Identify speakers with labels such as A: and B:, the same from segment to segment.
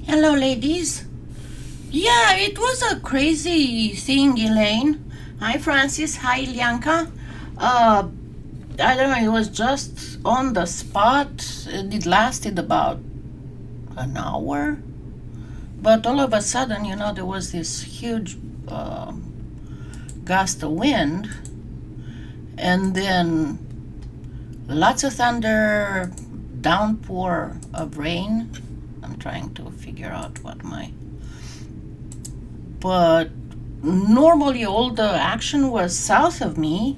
A: Hello, ladies. Yeah, it was a crazy thing, Elaine. Hi, Francis. Hi, Ilyanka. I don't know, it was just on the spot. It lasted about an hour. But all of a sudden, there was this huge gust of wind. And then lots of thunder, downpour of rain. I'm trying to figure out but normally all the action was south of me,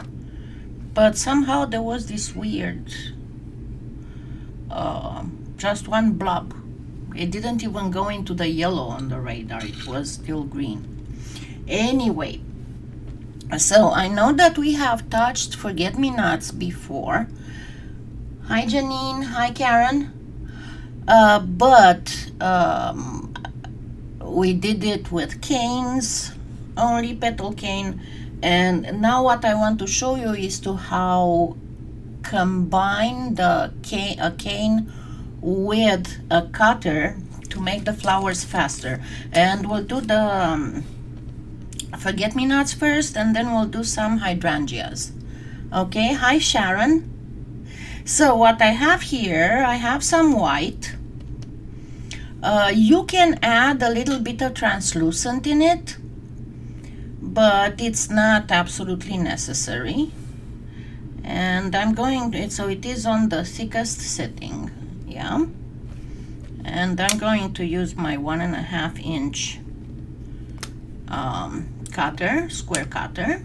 A: but somehow there was this weird, just one blob. It didn't even go into the yellow on the radar, it was still green. Anyway, so I know that we have touched forget-me-nots before. Hi, Janine. Hi, Karen. But we did it with canes, only petal cane. And now what I want to show you is to how combine a cane with a cutter to make the flowers faster. And we'll do the forget-me-nots first, and then we'll do some hydrangeas. Okay, hi Sharon. So what I have here, I have some white. You can add a little bit of translucent in it, but it's not absolutely necessary. And I'm going to, so it is on the thickest setting, yeah. And I'm going to use my 1.5 inch cutter, square cutter.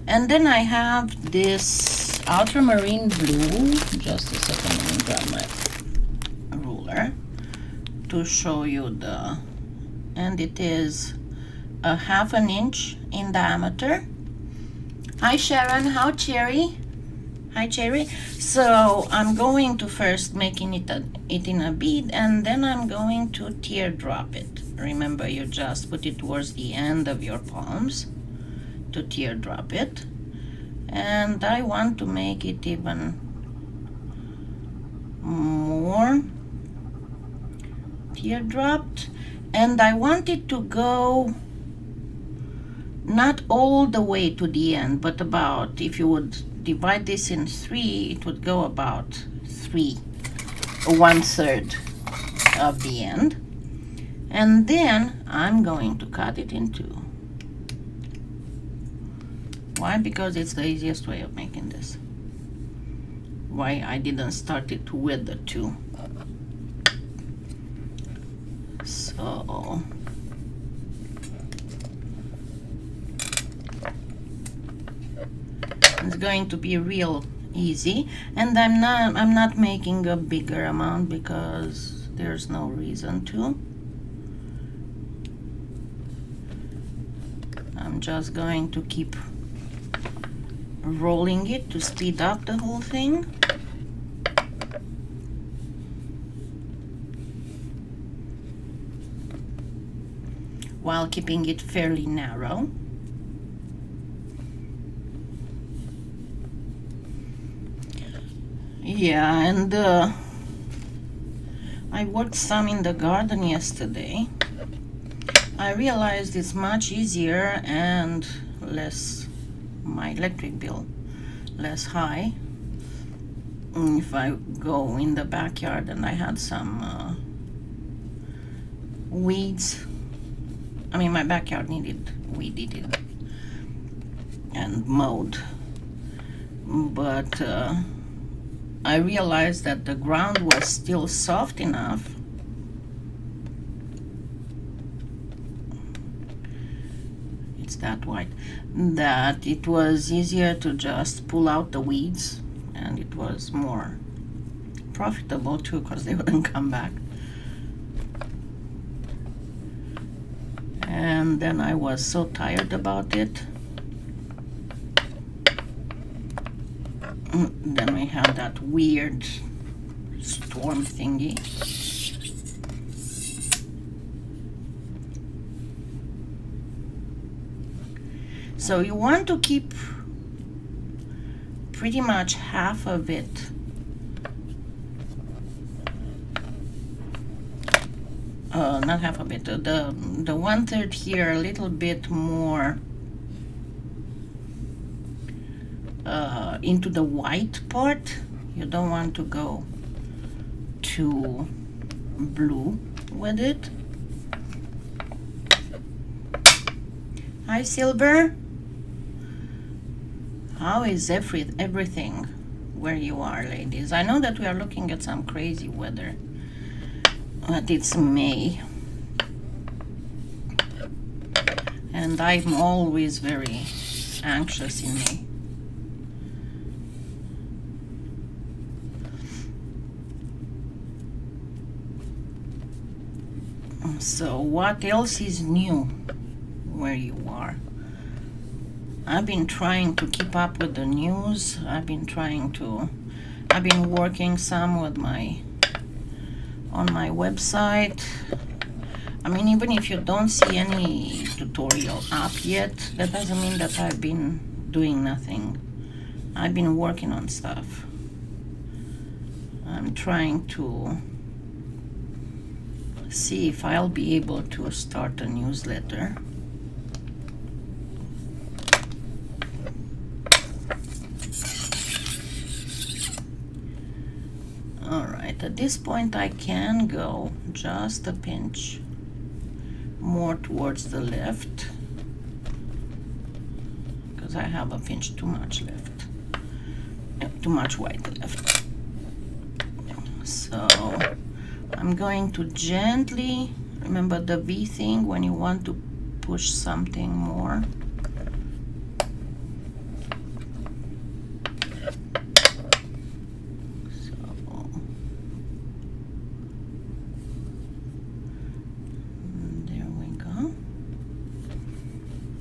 A: And then I have this ultramarine blue. Just a second, let me grab my ruler to show you and it is a 1/2 inch in diameter. Hi Sharon, how Cherry? Hi Cherry. So I'm going to first making it in a bead, and then I'm going to teardrop it. Remember, you just put it towards the end of your palms to teardrop it. And I want to make it even more teardropped, and I want it to go not all the way to the end, but about, if you would divide this in 3, it would go about 1/3 of the end. And then I'm going to cut it in 2. Why? Because it's the easiest way of making this. Why I didn't start it with the 2. So it's going to be real easy, and I'm not making a bigger amount because there's no reason to. I'm just going to keep rolling it to speed up the whole thing. While keeping it fairly narrow. Yeah, and I worked some in the garden yesterday. I realized it's much easier and less, my electric bill less high, if I go in the backyard. And I had some weeds. I mean, my backyard needed weeded and mowed, but I realized that the ground was still soft enough that white, that it was easier to just pull out the weeds, and it was more profitable too, because they wouldn't come back. And then I was so tired about it. Then we had that weird storm thingy. So you want to keep pretty much half of it . not half a bit, the 1/3 here a little bit more into the white part. You don't want to go too blue with it. Hi Silver, how is everything where you are, ladies? I know that we are looking at some crazy weather, but it's May and I'm always very anxious in May. So what else is new where you are? I've been trying to keep up with the news. I've been working some with on my website. I mean, even if you don't see any tutorial up yet, that doesn't mean that I've been doing nothing. I've been working on stuff. I'm trying to see if I'll be able to start a newsletter. Alright, at this point I can go just a pinch more towards the left because I have a pinch too much left, too much white left. So I'm going to gently, remember the V thing when you want to push something more. So there we go.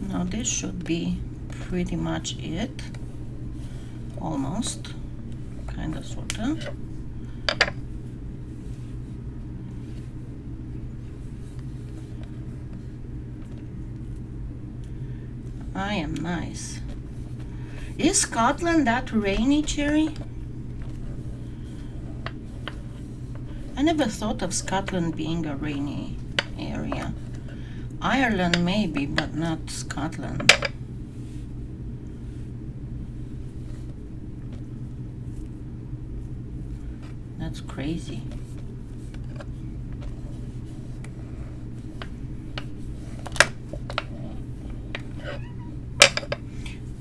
A: Now this should be pretty much it, almost, kind of, sort of. I am nice. Is Scotland that rainy, Cherry? I never thought of Scotland being a rainy area. Ireland maybe, but not Scotland. That's crazy.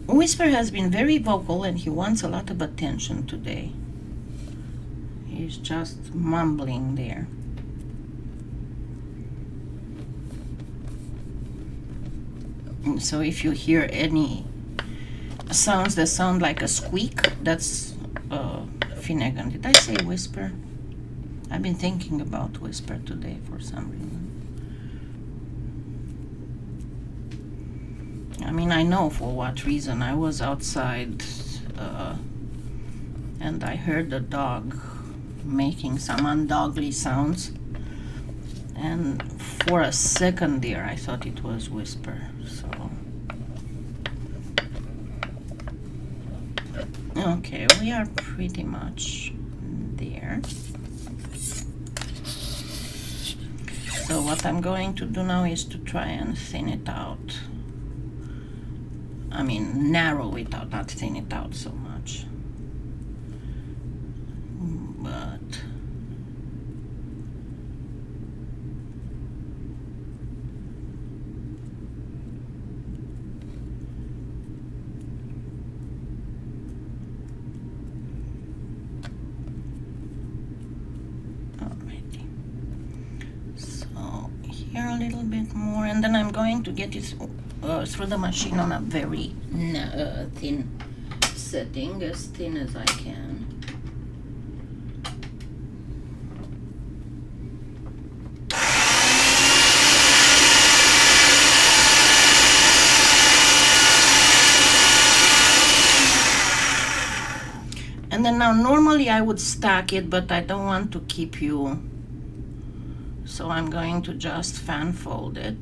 A: Whisper has been very vocal and he wants a lot of attention today. He's just mumbling there. So if you hear any sounds that sound like a squeak, that's Finnegan. Did I say Whisper? I've been thinking about Whisper today for some reason. I mean, I know for what reason. I was outside and I heard the dog making some undogly sounds, and for a second there I thought it was Whisper. So okay, we are pretty much there. So what I'm going to do now is to try and thin it out. I mean, narrow it out, not thin it out so much. But alrighty. So here a little bit more, and then I'm going to get it through the machine on a very thin setting, as thin as I can. And then now normally I would stack it, but I don't want to keep you, so I'm going to just fan fold it.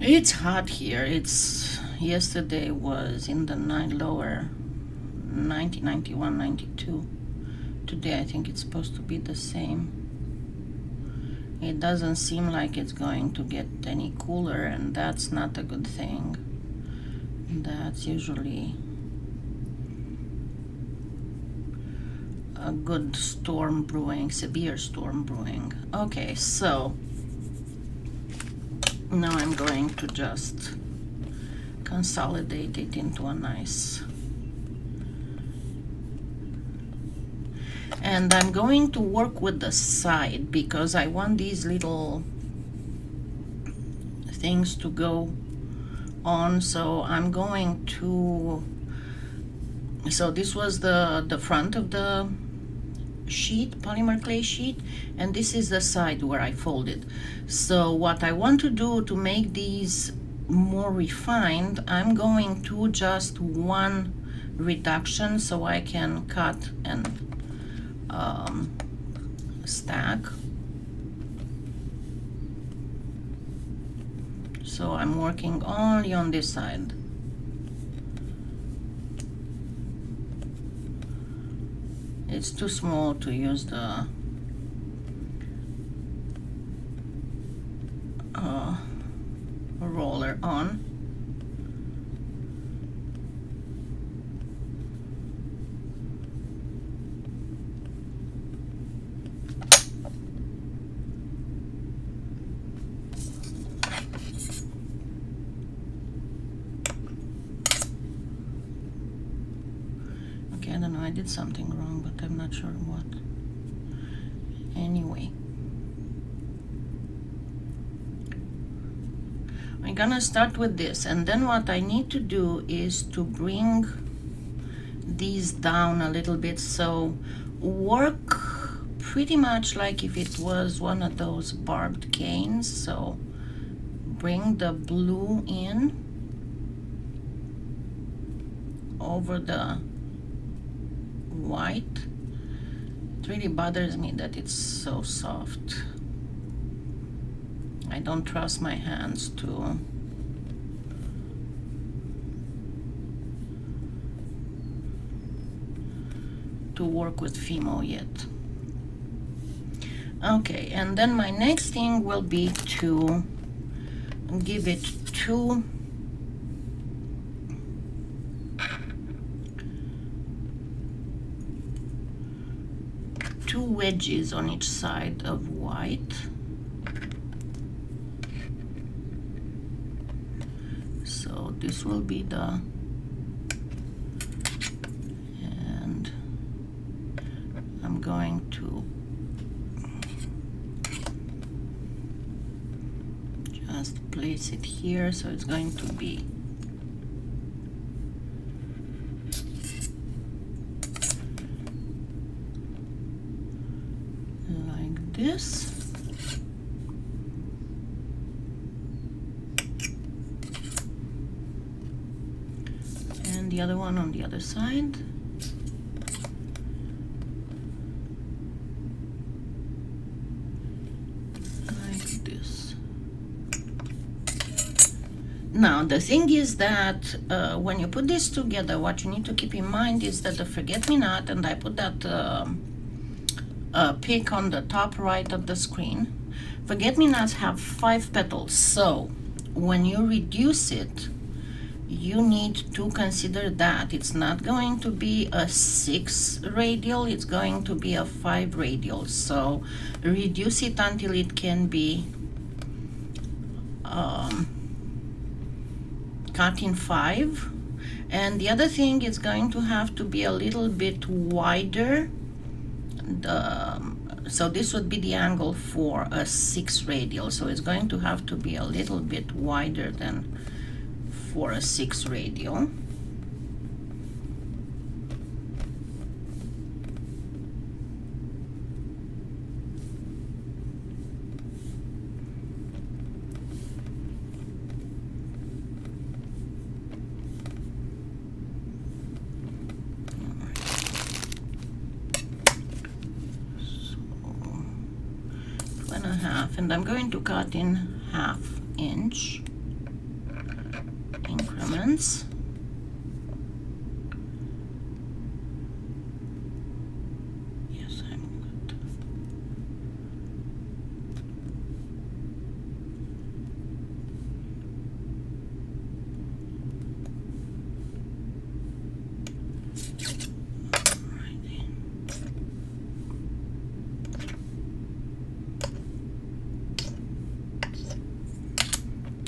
A: It's hot here. It's yesterday was in the lower 90, 91, 92. Today I think it's supposed to be the same. It doesn't seem like it's going to get any cooler, and that's not a good thing. That's usually a good storm brewing, severe storm brewing. Okay, so now I'm going to just consolidate it into a nice, and I'm going to work with the side because I want these little things to go on. So I'm going to, so this was the front of the sheet, polymer clay sheet, and this is the side where I folded. So what I want to do to make these more refined, I'm going to just one reduction so I can cut and stack. So I'm working only on this side. It's too small to use the roller on. Okay, I don't know, I did something wrong, but I'm not sure what. Anyway, I'm gonna start with this, and then what I need to do is to bring these down a little bit. So work pretty much like if it was one of those barbed canes. So bring the blue in over the white. It really bothers me that it's so soft. I don't trust my hands to work with Fimo yet. Okay, and then my next thing will be to give it two wedges on each side of white. So this will be the, and I'm going to just place it here, so it's going to be like this. And the other one on the other side. Like this. Now the thing is that when you put this together, what you need to keep in mind is that the forget-me-not, and I put that pick on the top right of the screen, forget-me-nots have 5 petals. So when you reduce it, you need to consider that it's not going to be a 6 radial, it's going to be a 5 radial. So reduce it until it can be cut in 5. And the other thing is going to have to be a little bit wider. So this would be the angle for a 6 radial, so it's going to have to be a little bit wider than for a 6 radial. And I'm going to cut in 1/2 inch. distance. Yes, I'm good.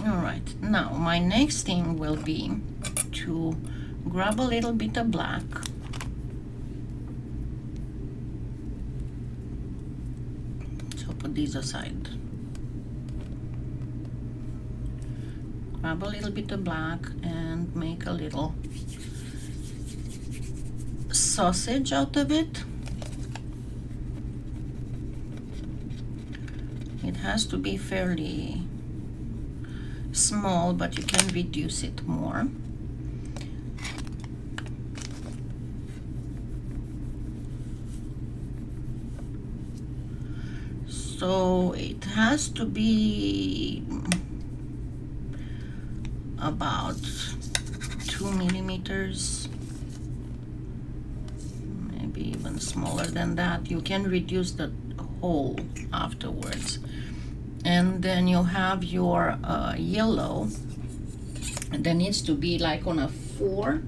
A: Alright, now my next thing will be to grab a little bit of black. So put these aside. Grab a little bit of black and make a little sausage out of it. It has to be fairly small, but you can reduce it more. So it has to be about 2 millimeters, maybe even smaller than that. You can reduce the hole afterwards. And then you have your yellow, and that needs to be like on a 4.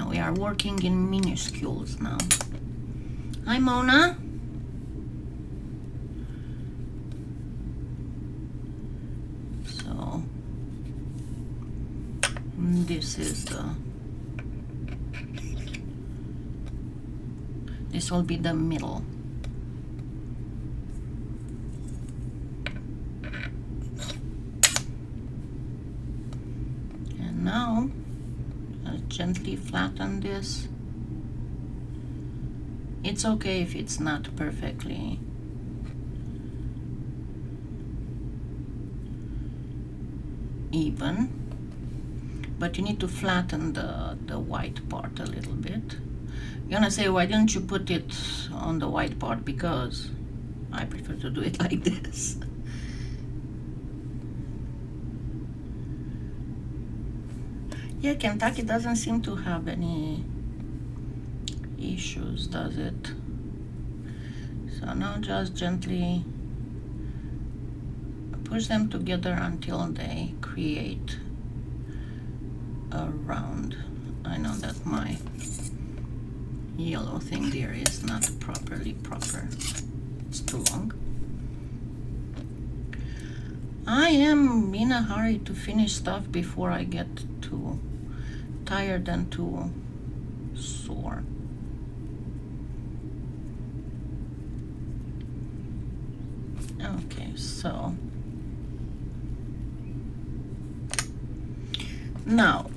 A: We are working in minuscules now. Hi, Mona. So this will be the middle. And now gently flatten this. It's okay if it's not perfectly even, but you need to flatten the white part a little bit. You're gonna say, why didn't you put it on the white part? Because I prefer to do it like this. Yeah, Kentucky doesn't seem to have any issues, does it? So now just gently push them together until they create a round. I know that my yellow thing there is not properly proper. It's too long. I am in a hurry to finish stuff before I get too tired and too sore. Okay, so now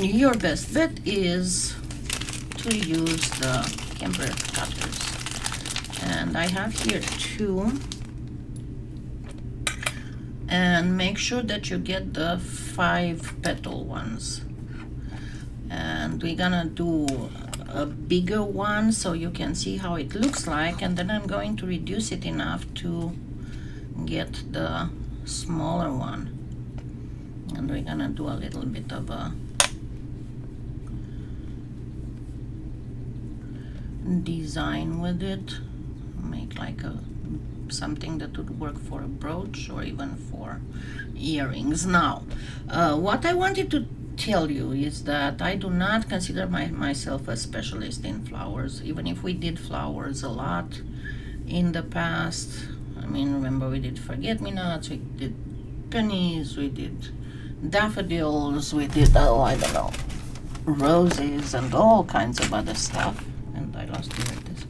A: your best bet is to use the camber cutters, and I have here 2. And make sure that you get the 5 petal ones. And we're gonna do a bigger one so you can see how it looks like, and then I'm going to reduce it enough to get the smaller one. And we're gonna do a little bit of a design with it, make like a something that would work for a brooch or even for earrings. Now, what I wanted to tell you is that I do not consider myself a specialist in flowers, even if we did flowers a lot in the past. I mean, remember we did forget-me-nots, we did pennies, we did daffodils, we did, oh, I don't know, roses and all kinds of other stuff. And I lost you with this.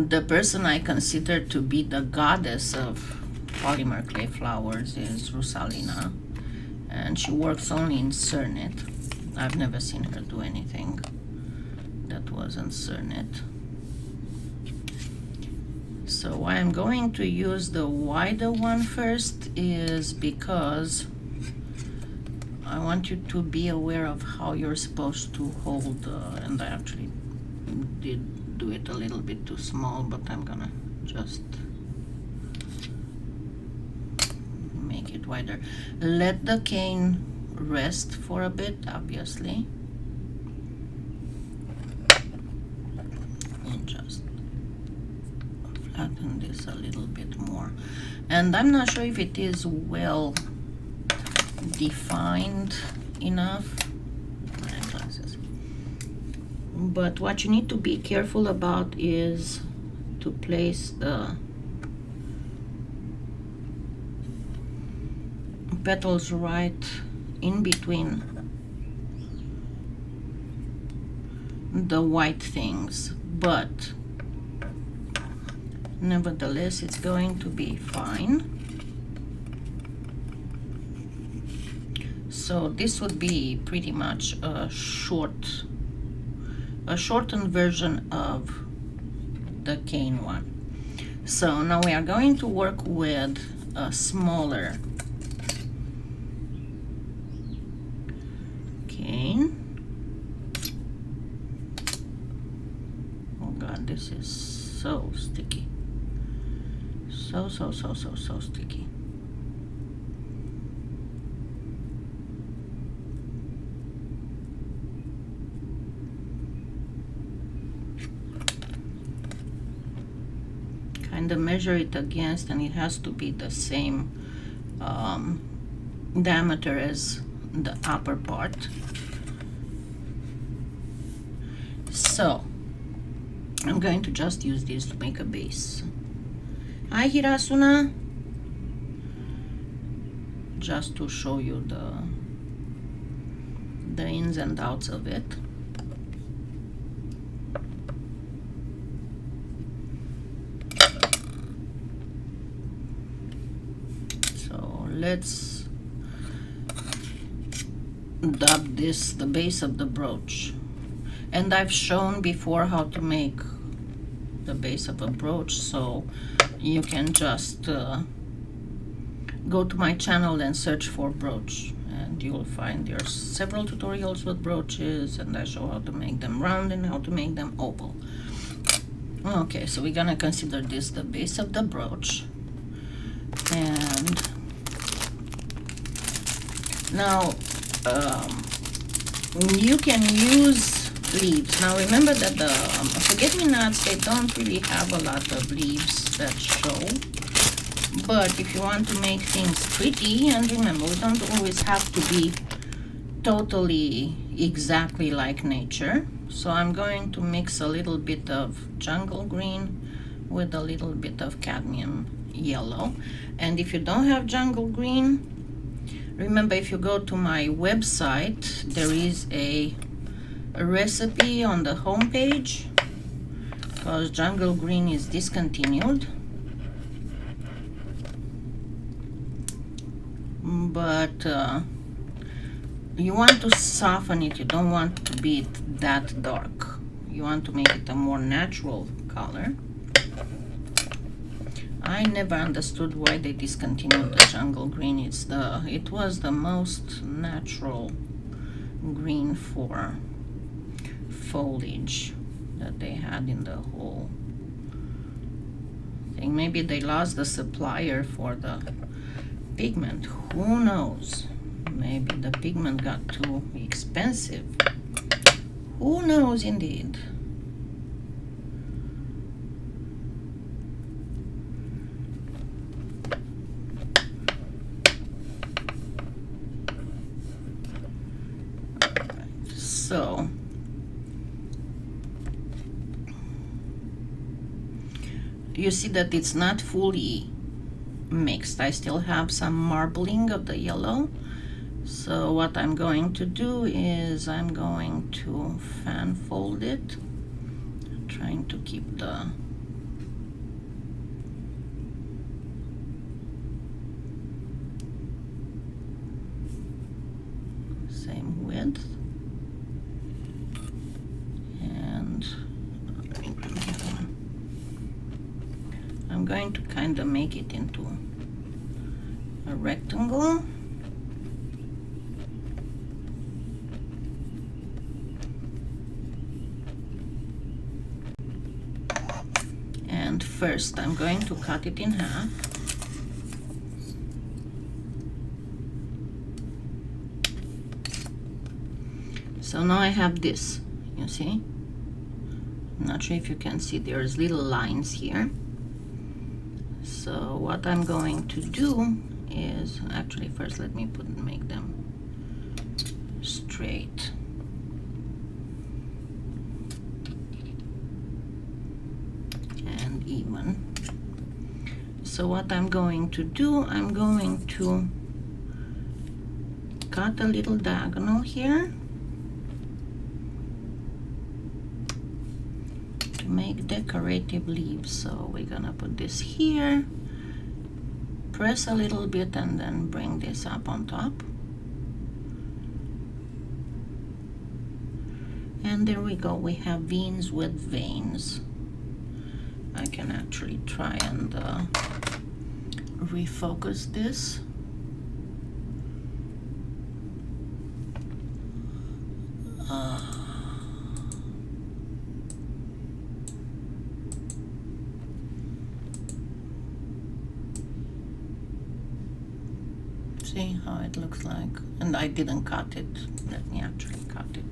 A: the person I consider to be the goddess of polymer clay flowers is Rosalina, and she works only in Cernit. I've never seen her do anything that wasn't Cernit. So why I'm going to use the wider one first is because I want you to be aware of how you're supposed to hold, and I actually did do it a little bit too small, but I'm gonna just make it wider. Let the cane rest for a bit, obviously, and just flatten this a little bit more. And I'm not sure if it is well defined enough. My glasses. But what you need to be careful about is to place the petals right in between the white things, but nevertheless it's going to be fine. So this would be pretty much a shortened version of the cane one. So now we are going to work with a smaller cane. Oh God, this is so sticky. So sticky. Kind of measure it against, and it has to be the same diameter as the upper part. So I'm going to just use this to make a base. Hi Hirasuna, just to show you the ins and outs of it. So let's dub this the base of the brooch. And I've shown before how to make the base of a brooch, so you can just go to my channel and search for brooch, and you'll find there's several tutorials with brooches, and I show how to make them round and how to make them oval. Okay, so we're gonna consider this the base of the brooch. And now you can use leaves. Now remember that the forget-me-nots, they don't really have a lot of leaves that show, but if you want to make things pretty, and remember, we don't always have to be totally exactly like nature. So I'm going to mix a little bit of jungle green with a little bit of cadmium yellow. And if you don't have jungle green, remember, if you go to my website, there is a recipe on the home page, because jungle green is discontinued. But you want to soften it. You don't want to be that dark. You want to make it a more natural color. I never understood why they discontinued the jungle green. It was the most natural green for foliage that they had in the whole thing. Maybe they lost the supplier for the pigment. Who knows? Maybe the pigment got too expensive. Who knows indeed? So you see that it's not fully mixed. I still have some marbling of the yellow. So what I'm going to do is I'm going to fan fold it, trying to keep the width. And let me grab the other one. I'm going to kind of make it into a rectangle. And first I'm going to cut it in half. So now I have this, you see? I'm not sure if you can see, there's little lines here. So what I'm going to do is, actually first let me make them straight. And even. So what I'm going to do, I'm going to cut a little diagonal here to make decorative leaves. So we're gonna put this here, press a little bit, and then bring this up on top. And there we go, we have veins with veins. I can actually try and refocus this. See how it looks like? And I didn't cut it. Let me actually cut it.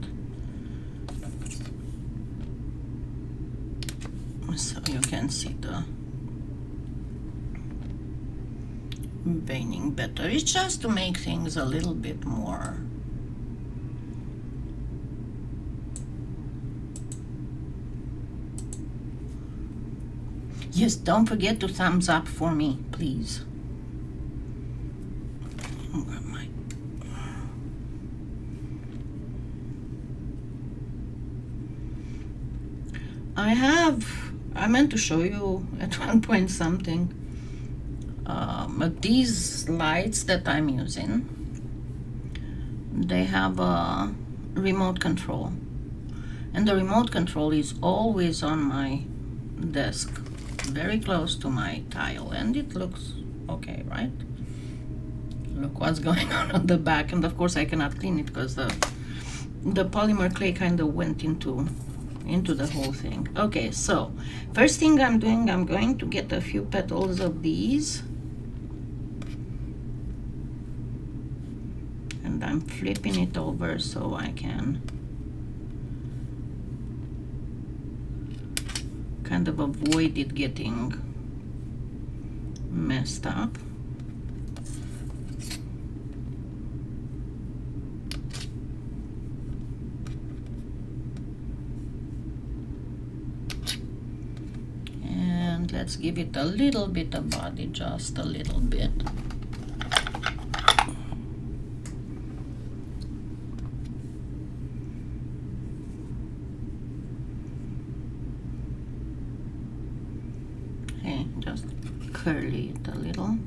A: So you can see the veining better. It's just to make things a little bit more yes, don't forget to thumbs up for me, please. I meant to show you at one point something. These lights that I'm using, they have a remote control. And the remote control is always on my desk, very close to my tile. And it looks okay, right? Look what's going on the back. And of course I cannot clean it because the polymer clay kind of went into the whole thing. Okay, so first thing I'm doing, I'm going to get a few petals of these, and I'm flipping it over so I can kind of avoid it getting messed up. Let's give it a little bit of body, just a little bit. Okay, just curly it a little.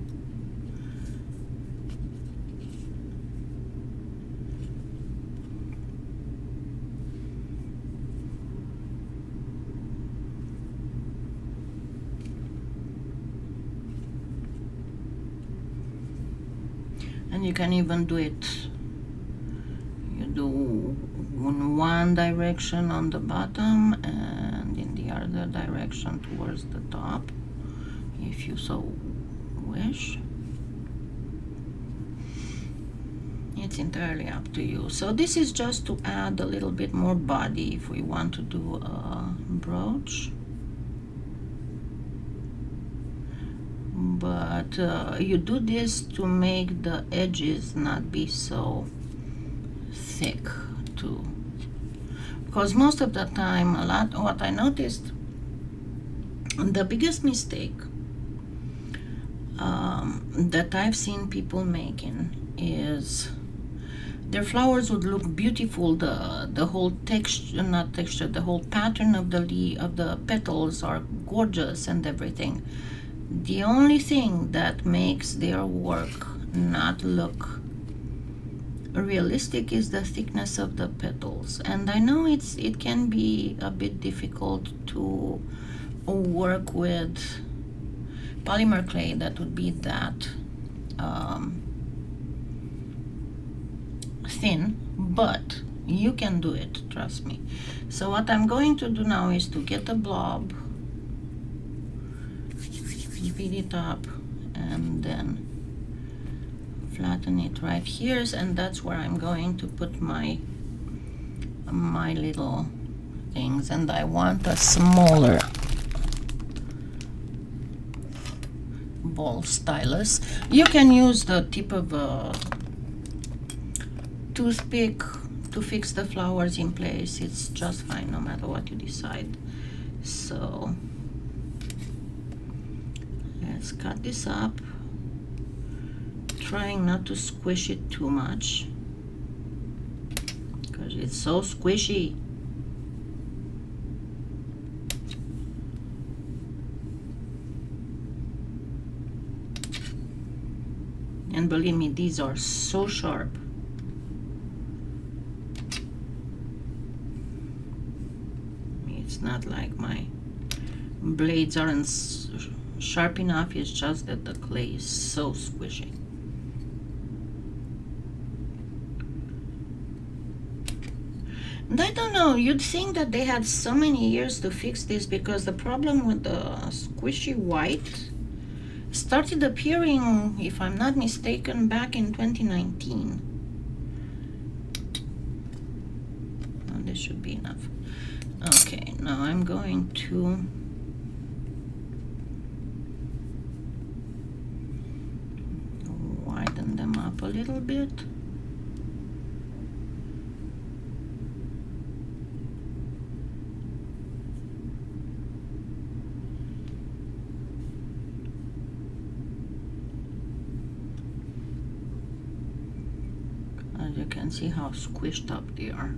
A: And you can even do it, you do in one direction on the bottom and in the other direction towards the top, if you so wish. It's entirely up to you. So this is just to add a little bit more body if we want to do a brooch. But you do this to make the edges not be so thick too, because most of the time, what I noticed, the biggest mistake that I've seen people making is their flowers would look beautiful, the whole texture, not texture, the whole pattern of the petals are gorgeous and everything. The only thing that makes their work not look realistic is the thickness of the petals. And I know it can be a bit difficult to work with polymer clay that would be that thin, but you can do it, trust me. So what I'm going to do now is to get a blob, beat it up, and then flatten it right here, and that's where I'm going to put my little things. And I want a smaller ball stylus. You can use the tip of a toothpick to fix the flowers in place. It's just fine no matter what you decide. So let's cut this up, trying not to squish it too much because it's so squishy. And believe me, these are so sharp. It's not like my blades aren't sharp enough, it's just that the clay is so squishy. And I don't know, you'd think that they had so many years to fix this, because the problem with the squishy white started appearing, if I'm not mistaken, back in 2019. Oh, this should be enough. Okay, now I'm going to widen them up a little bit. As you can see how squished up they are.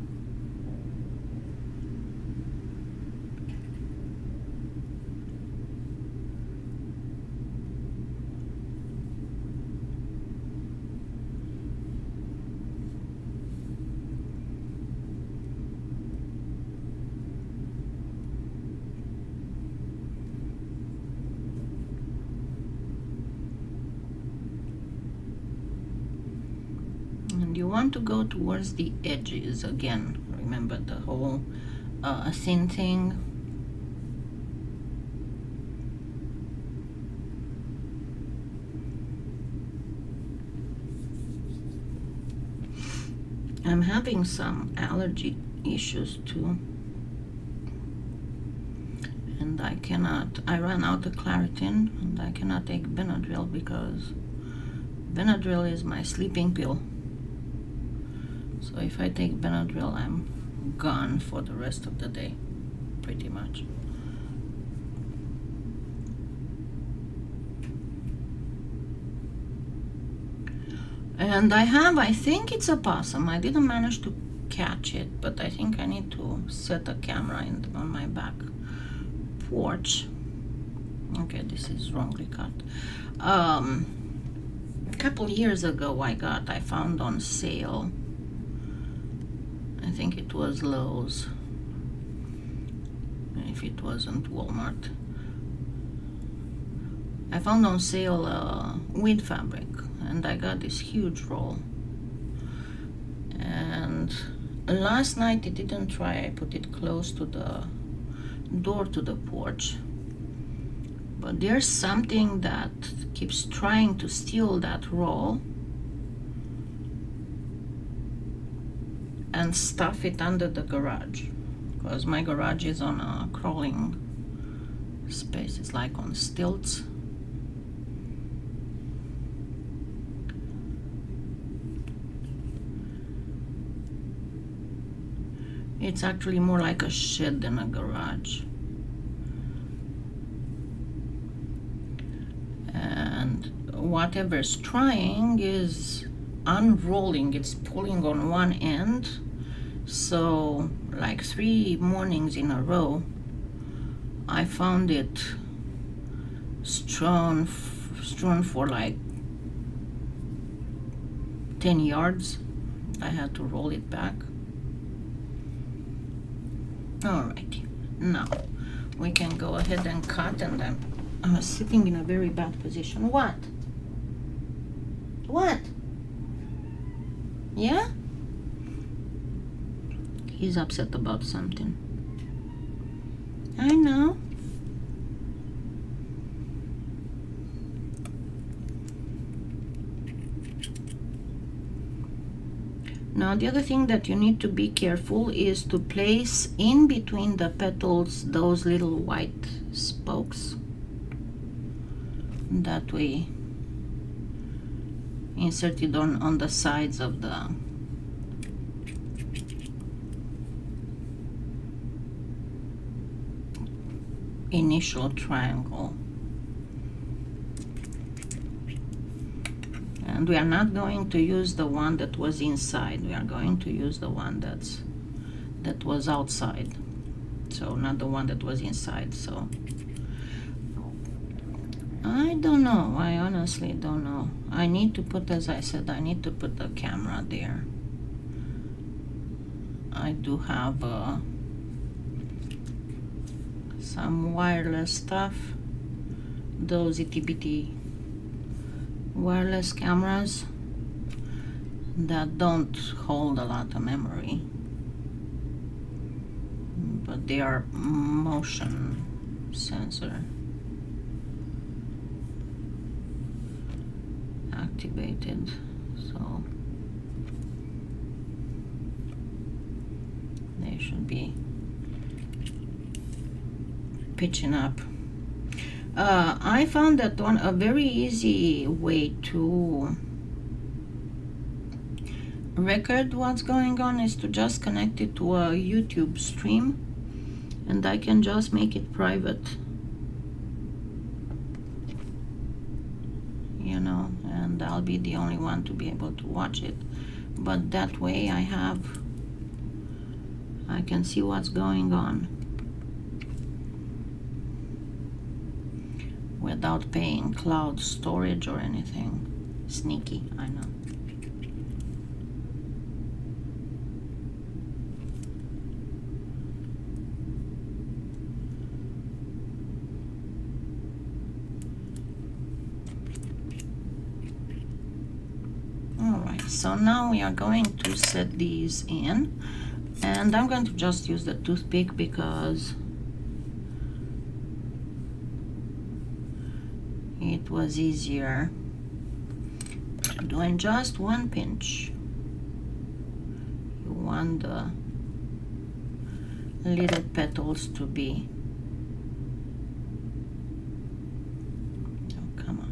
A: You want to go towards the edges again. Remember the whole thin thing. I'm having some allergy issues too, and I ran out of Claritin, and I cannot take Benadryl because Benadryl is my sleeping pill. So if I take Benadryl, I'm gone for the rest of the day, pretty much. And I think it's a possum. I didn't manage to catch it, but I think I need to set a camera on my back porch. Okay, this is wrongly cut. A couple years ago I found on sale, I think it was Lowe's, if it wasn't Walmart. I found on sale weed fabric, and I got this huge roll. And last night it didn't try. I put it close to the door to the porch. But there's something that keeps trying to steal that roll and stuff it under the garage, because my garage is on a crawling space. It's like on stilts. It's actually more like a shed than a garage. And whatever's trying is unrolling, it's pulling on one end. So like 3 mornings in a row, I found it strewn for like 10 yards I had to roll it back. Alrighty, now we can go ahead and cut, and then I was sitting in a very bad position. What? What? Yeah? He's upset about something. I know. Now the other thing that you need to be careful is to place in between the petals those little white spokes. That way, insert it on the sides of the initial triangle. And we are not going to use the one that was inside. We are going to use the one that was outside. So not the one that was inside. So I don't know. I honestly don't know. I need to put, as I said, I need to put the camera there. I do have some wireless stuff. Those itty bitty wireless cameras that don't hold a lot of memory, but they are motion sensor activated, so they should be pitching up. I found that a very easy way to record what's going on is to just connect it to a YouTube stream, and I can just make it private, you know, and I'll be the only one to be able to watch it. But that way I can see what's going on without paying cloud storage or anything. Sneaky, I know. Alright, so now we are going to set these in, and I'm going to just use the toothpick because it was easier to do in just one pinch. You want the little petals to be, oh, come on.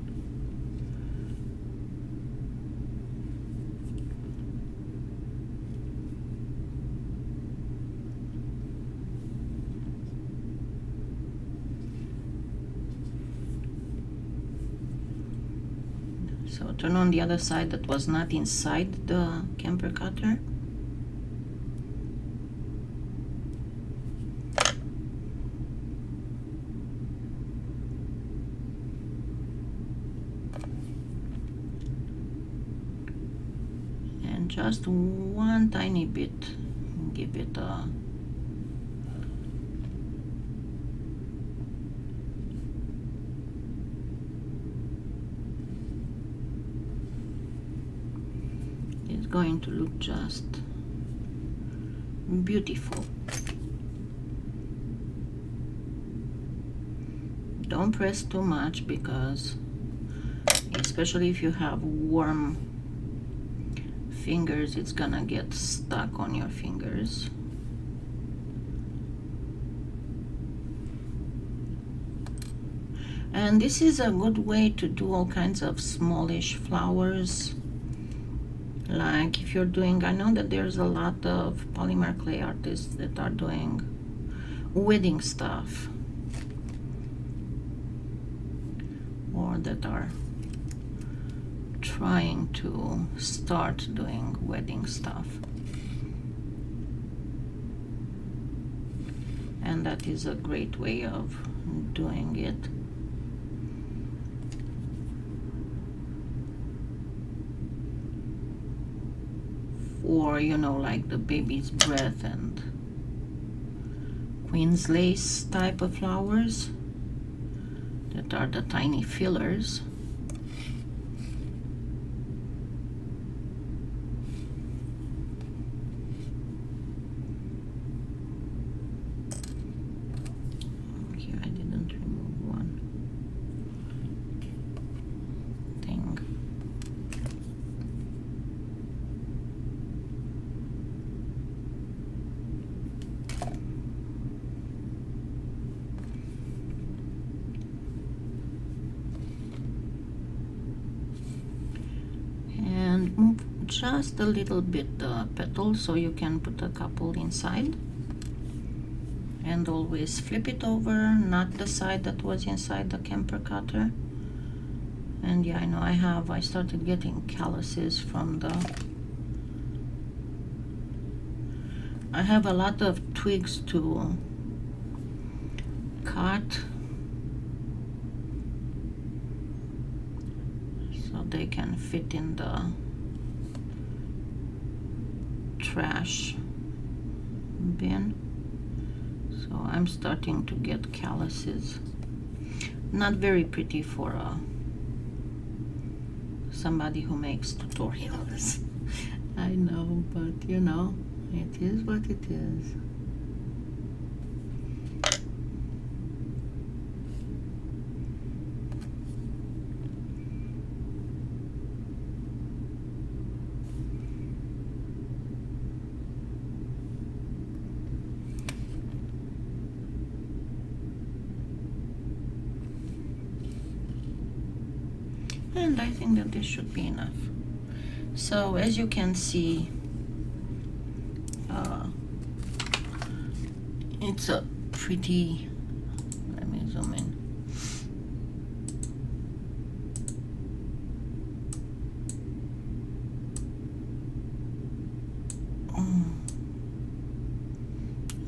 A: So turn on the other side that was not inside the camper cutter. And just one tiny bit, give it a going to look just beautiful. Don't press too much because, especially if you have warm fingers, it's gonna get stuck on your fingers. And this is a good way to do all kinds of smallish flowers. Like if you're doing, I know that there's a lot of polymer clay artists that are doing wedding stuff, or that are trying to start doing wedding stuff. And that is a great way of doing it. or you know, like the baby's breath and queen's lace type of flowers that are the tiny fillers. Here I didn't remove one thing. And move just a little bit the petal so you can put a couple inside, and always flip it over, not the side that was inside the camper cutter. And yeah, I know I started getting calluses from I have a lot of twigs to cut, so they can fit in the trash bin. So I'm starting to get calluses. Not very pretty for somebody who makes tutorials. I know, but you know, it is what it is. And I think that this should be enough. So as you can see, it's a pretty, let me zoom in.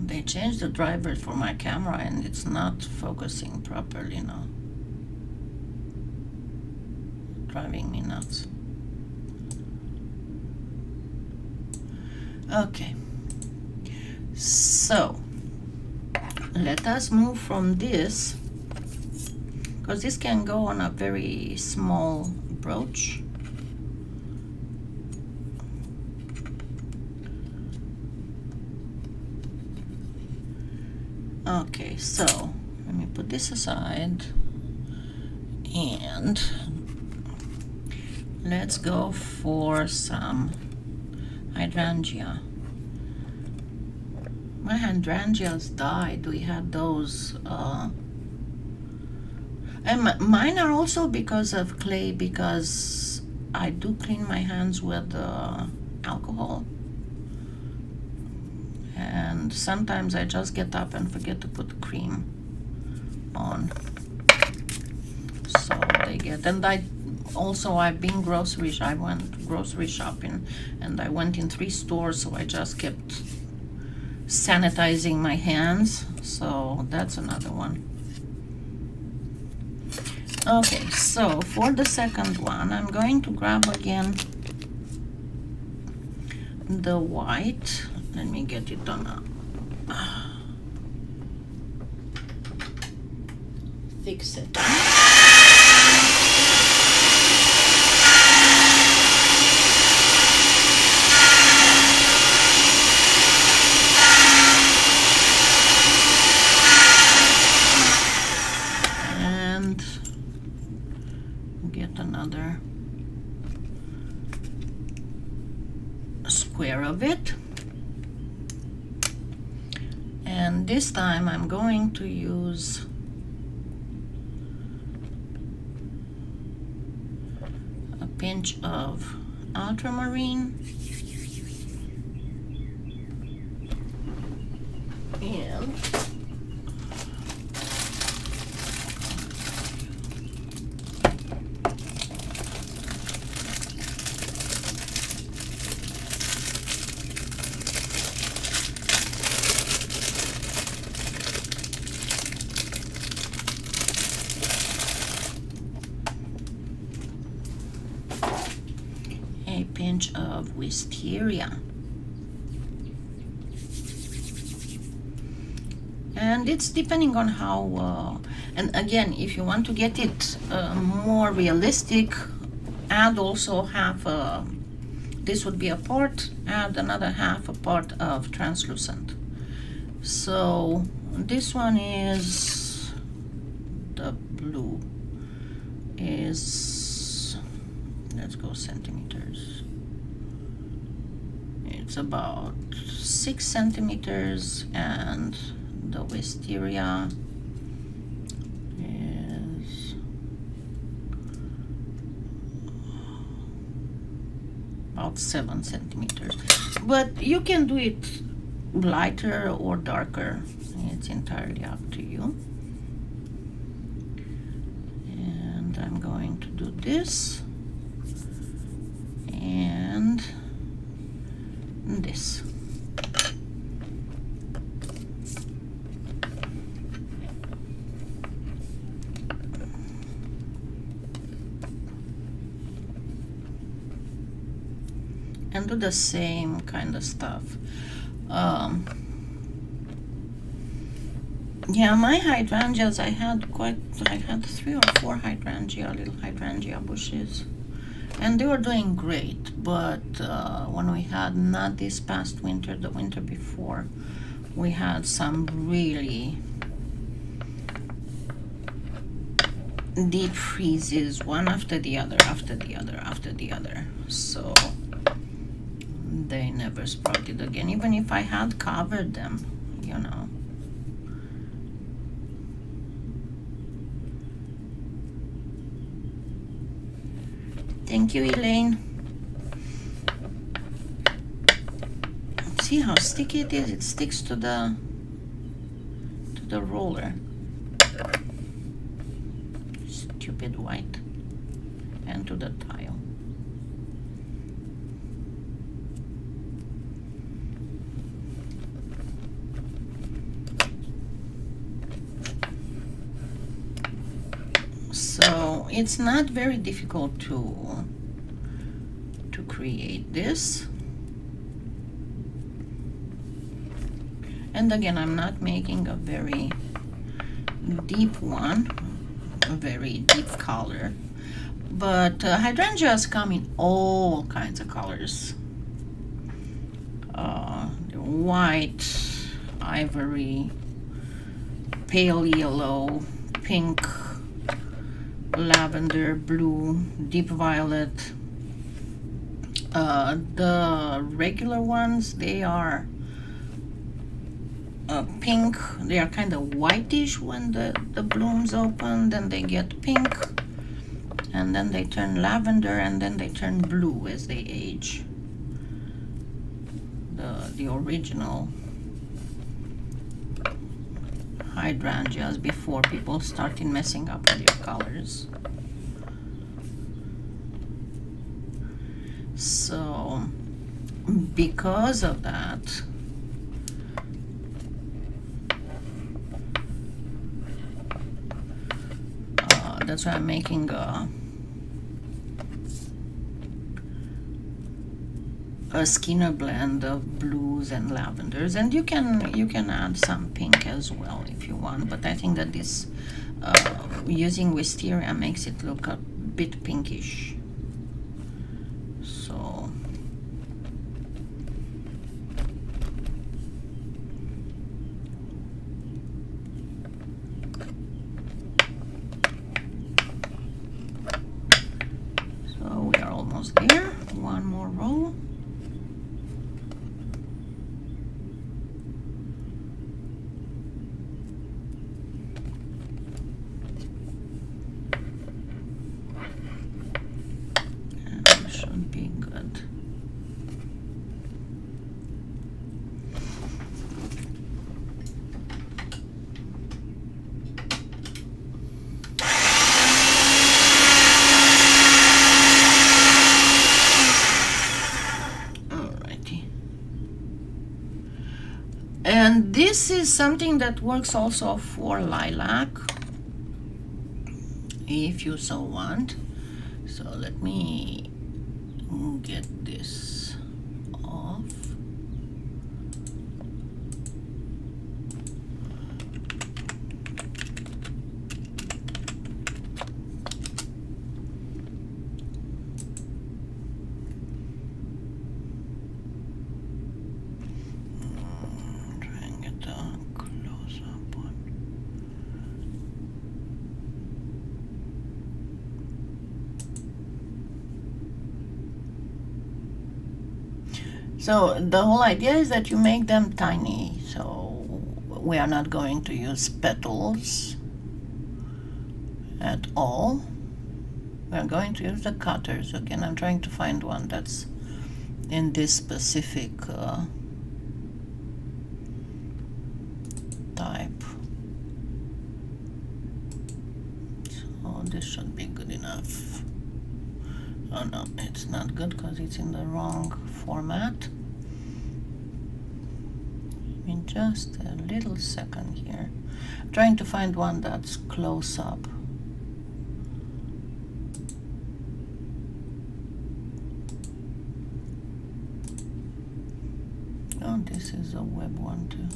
A: They changed the drivers for my camera and it's not focusing properly now. Driving me nuts. Okay, so let us move from this, because this can go on a very small brooch. Okay, so let me put this aside and let's go for some hydrangea. My hydrangeas died. We had those and mine are also because of clay, because I do clean my hands with alcohol, and sometimes I just get up and forget to put cream on, so they get. And I've been I went grocery shopping and I went in 3 stores, so I just kept sanitizing my hands, so that's another one. Okay, so for the second one, I'm going to grab again the white. Let me get it on a fix it. Another square of it, and this time I'm going to use a pinch of ultramarine and a pinch of wisteria. and it's depending on how, and again, if you want to get it more realistic, add also half this would be a part, add another half a part of translucent. So this one is, the blue is, let's go centimeters. It's about 6 centimeters, and the wisteria is about 7 centimeters. But you can do it lighter or darker. It's entirely up to you. And I'm going to do this and this. And do the same kind of stuff. Yeah, my hydrangeas, I had 3 or 4 little hydrangea bushes, and they were doing great. But when we had, not this past winter, the winter before, we had some really deep freezes, one after the other, after the other, after the other. So they never sprouted again, even if I had covered them, you know. Thank you, Elaine. See how sticky it is? It sticks to the roller. Stupid white. And to the tile. So it's not very difficult to create this. And again, I'm not making a very deep one, a very deep color, but hydrangeas come in all kinds of colors. White, ivory, pale yellow, pink, lavender, blue, deep violet. The regular ones, they are pink. They are kind of whitish when the blooms open, then they get pink, and then they turn lavender, and then they turn blue as they age. The original hydrangeas before people started messing up with your colors. So because of that, that's why I'm making a Skinner blend of blues and lavenders, and you can add some pink as well if you want, but I think that this using wisteria makes it look a bit pinkish. So we are almost there. One more row. And this is something that works also for lilac, if you so want. So let me get this off. So the whole idea is that you make them tiny. So we are not going to use petals at all. We are going to use the cutters. Again, I'm trying to find one that's in this specific type. So this should be good enough. Oh no, it's not good because it's in the wrong format. In just a little second here. I'm trying to find one that's close up. Oh, this is a web one too.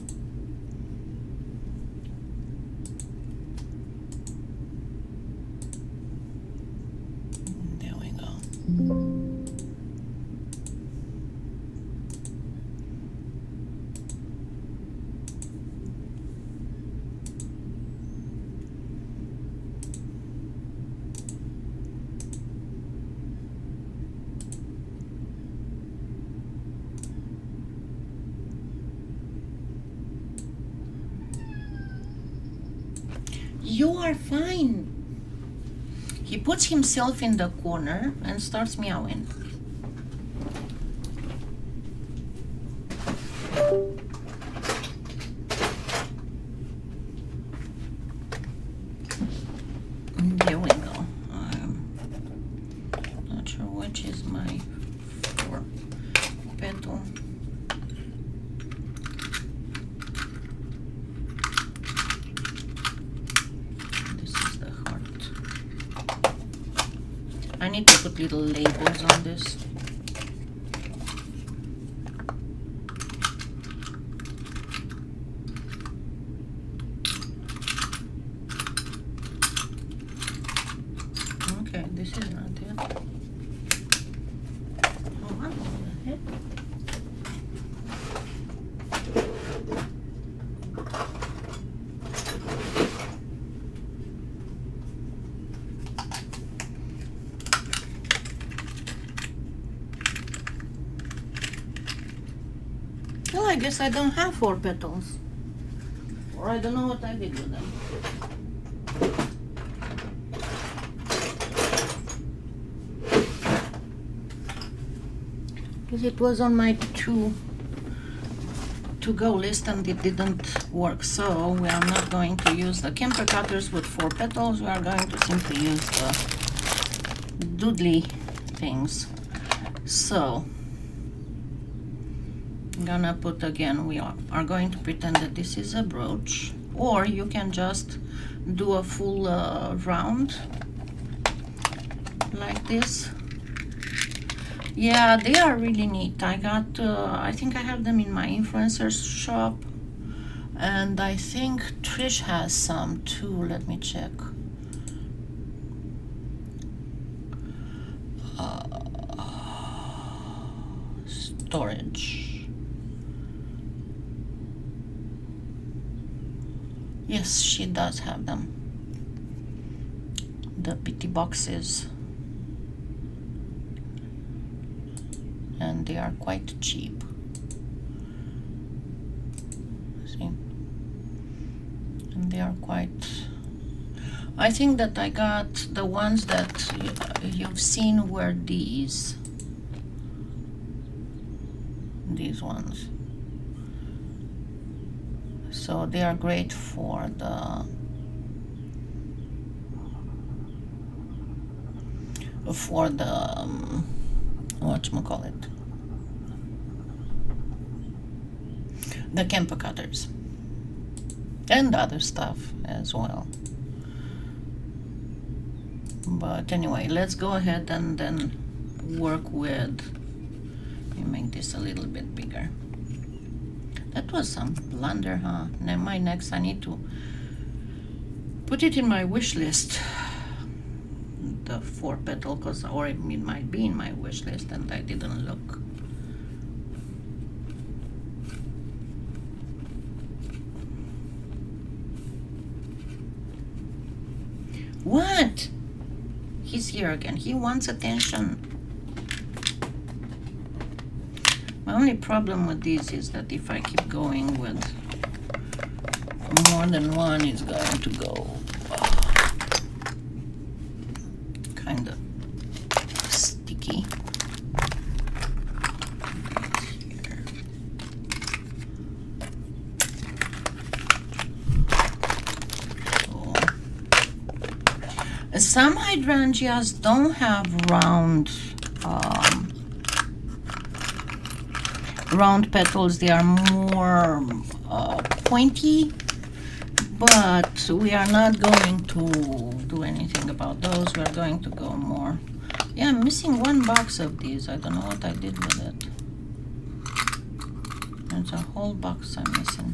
A: There we go. You are fine. He puts himself in the corner and starts meowing. There we go. I'm not sure which is my four petal. I need to put little labels on this. Okay, this is not it. Oh, what the heck? Well, I guess I don't have four petals. Or I don't know what I did with them. Because it was on my to-go list and it didn't work. So we are not going to use the camper cutters with four petals. We are going to simply use the doodly things. So I'm gonna put again, we are going to pretend that this is a brooch, or you can just do a full round like this. Yeah, they are really neat. I got, I think I have them in my influencer's shop, and I think Trish has some too. Let me check. Storage. Yes, she does have them. The PT boxes. And they are quite cheap. See? And they are quite... I think that I got the ones that you've seen were these. These ones. So they are great for the whatchamacallit, the camper cutters and other stuff as well. But anyway, let's go ahead and then work with, let me make this a little bit bigger. That was some blunder, huh? Now my next, I need to put it in my wish list. The 4 petal, cause or it might be in my wish list and I didn't look. What? He's here again. He wants attention. only problem with these is that if I keep going with more than one, it's going to go kind of sticky. Some hydrangeas don't have round petals. They are more pointy, but we are not going to do anything about those. We're going to go more. Yeah, I'm missing one box of these. I don't know what I did with it. There's a whole box I'm missing.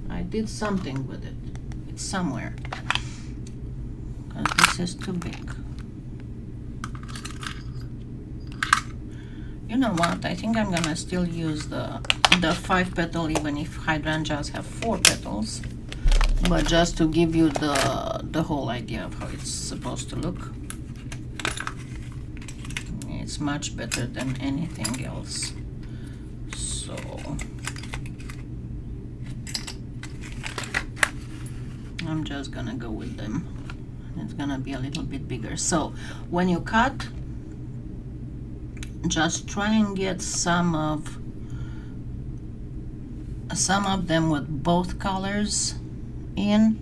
A: I did something with it. It's somewhere. This is too big. You know what? I think I'm gonna still use the 5 petal, even if hydrangeas have 4 petals. But just to give you the whole idea of how it's supposed to look. It's much better than anything else. So I'm just gonna go with them. It's gonna be a little bit bigger. So when you cut, just try and get some of them with both colors in.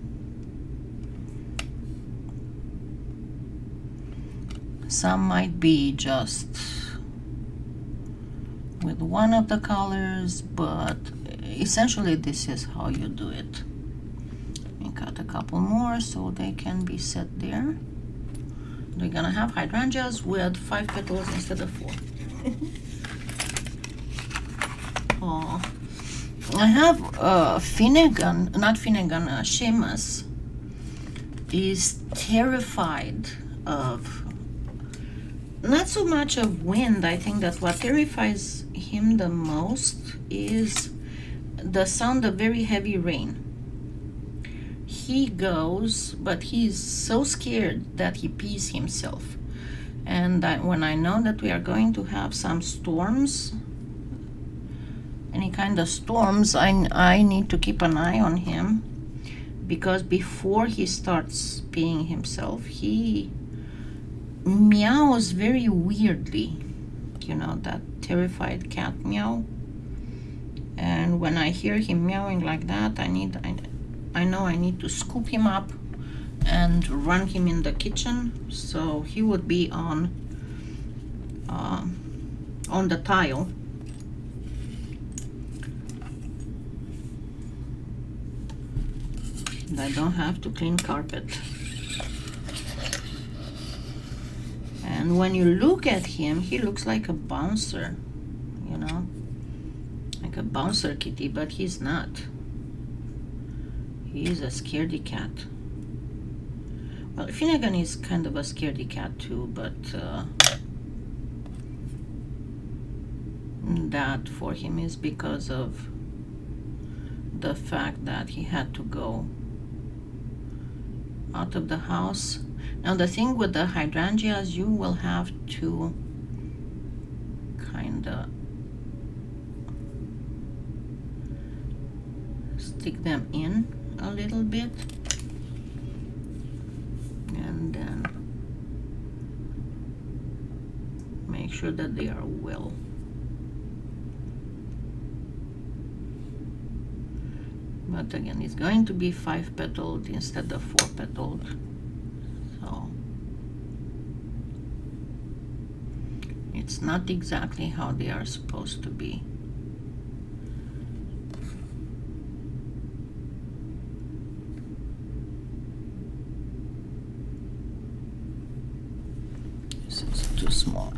A: Some might be just with one of the colors, but essentially this is how you do it. Cut a couple more so they can be set there. We're gonna have hydrangeas with 5 petals instead of 4. Oh, I have Seamus is terrified of, not so much of wind. I think that what terrifies him the most is the sound of very heavy rain. He goes, but he's so scared that he pees himself. And when I know that we are going to have some storms, any kind of storms, I need to keep an eye on him, because before he starts peeing himself, he meows very weirdly. You know, that terrified cat meow. And when I hear him meowing like that, I know I need to scoop him up and run him in the kitchen, so he would be on the tile. And I don't have to clean carpet. And when you look at him, he looks like a bouncer, you know, like a bouncer kitty, but he's not. He's a scaredy cat. Well, Finnegan is kind of a scaredy cat too, but that for him is because of the fact that he had to go out of the house. Now the thing with the hydrangeas, you will have to kind of stick them in a little bit, and then make sure that they are well. But again, it's going to be 5 petaled instead of 4 petaled. So it's not exactly how they are supposed to be. This is too small.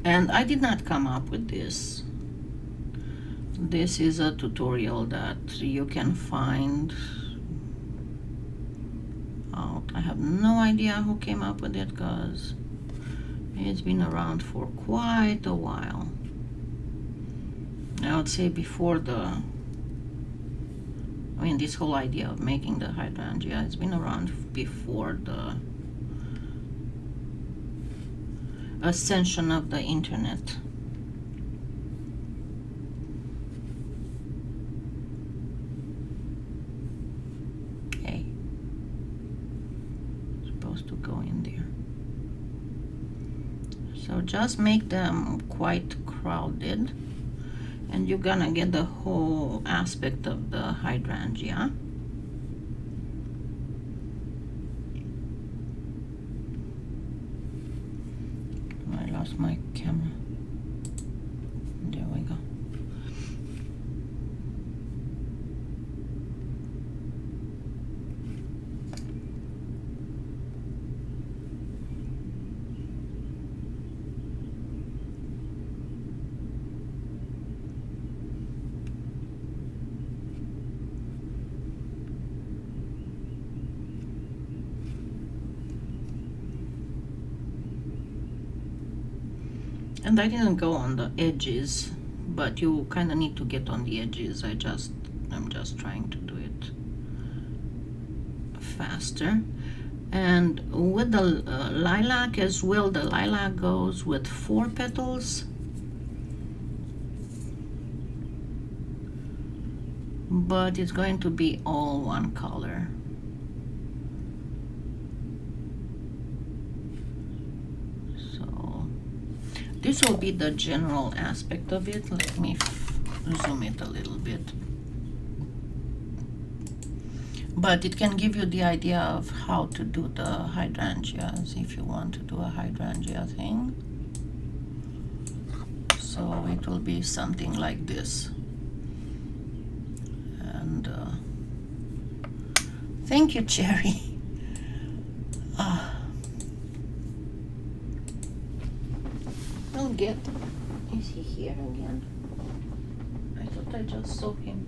A: And I did not come up with this. This is a tutorial that you can find out. I have no idea who came up with it, because it's been around for quite a while. I would say before the I mean, this whole idea of making the hydrangea has been around before the ascension of the internet. Okay, supposed to go in there. So just make them quite crowded, and you're gonna get the whole aspect of the hydrangea. I lost my camera. There we go. And I didn't go on the edges, but you kind of need to get on the edges. I'm just trying to do it faster. And with the lilac as well, the lilac goes with 4 petals. But it's going to be all one color. This will be the general aspect of it. Let me zoom it a little bit. But it can give you the idea of how to do the hydrangeas if you want to do a hydrangea thing. So it will be something like this. And thank you, Cherry. Is he here again? I thought I just saw him.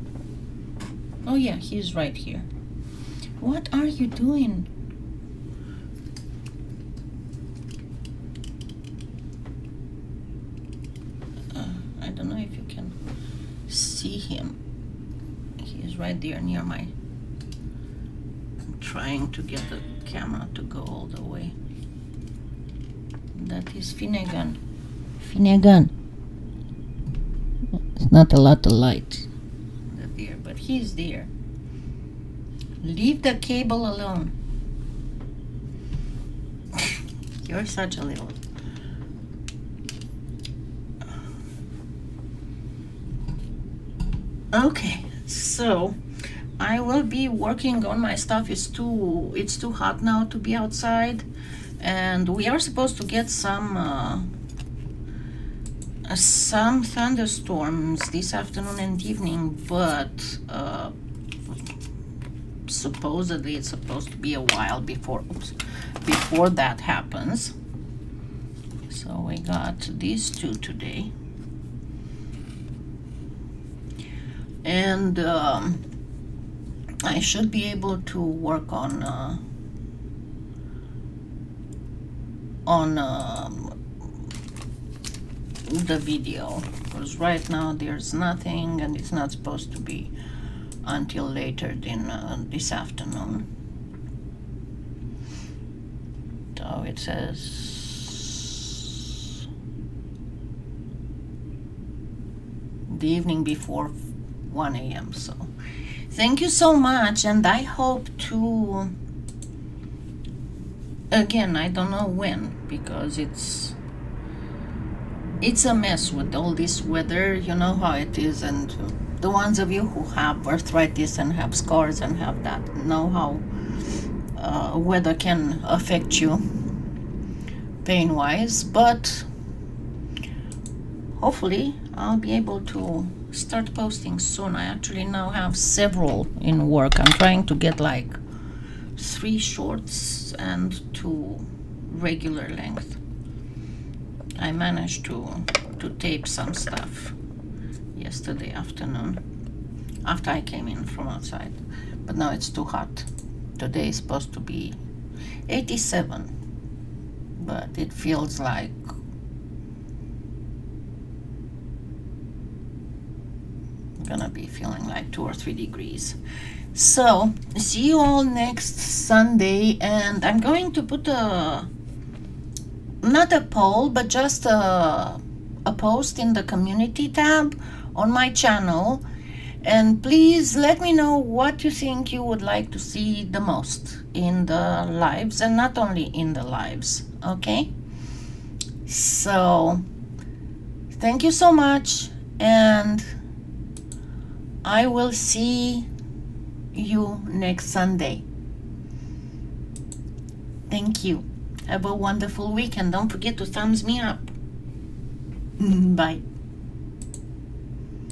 A: Oh yeah, he's right here. What are you doing? I don't know if you can see him. He is right there near my... I'm trying to get the camera to go all the way. That is Finnegan. Finnegan. It's not a lot of light there, but he's there. Leave the cable alone. You're such a little... Okay, so I will be working on my stuff. It's too hot now to be outside, and we are supposed to get some thunderstorms this afternoon and evening, but supposedly it's supposed to be a while before that happens. So we got these 2 today, and I should be able to work on the video, because right now there's nothing, and it's not supposed to be until later in this afternoon. So it says the evening before 1 a.m. So thank you so much, and I hope to, again, I don't know when, because it's a mess with all this weather. You know how it is, and the ones of you who have arthritis and have scars and have that know how weather can affect you pain-wise. But hopefully I'll be able to start posting soon. I actually now have several in work. I'm trying to get like 3 shorts and 2 regular length. I managed to tape some stuff yesterday afternoon after I came in from outside, but now it's too hot. Today is supposed to be 87, but it feels like gonna be feeling like 2 or 3 degrees. So see you all next Sunday, and I'm going to put not a poll, but just a post in the community tab on my channel, and please let me know what you think you would like to see the most in the lives, and not only in the lives. Okay, so thank you so much, and I will see you next Sunday. Thank you. Have a wonderful week, and don't forget to thumbs me up. Bye.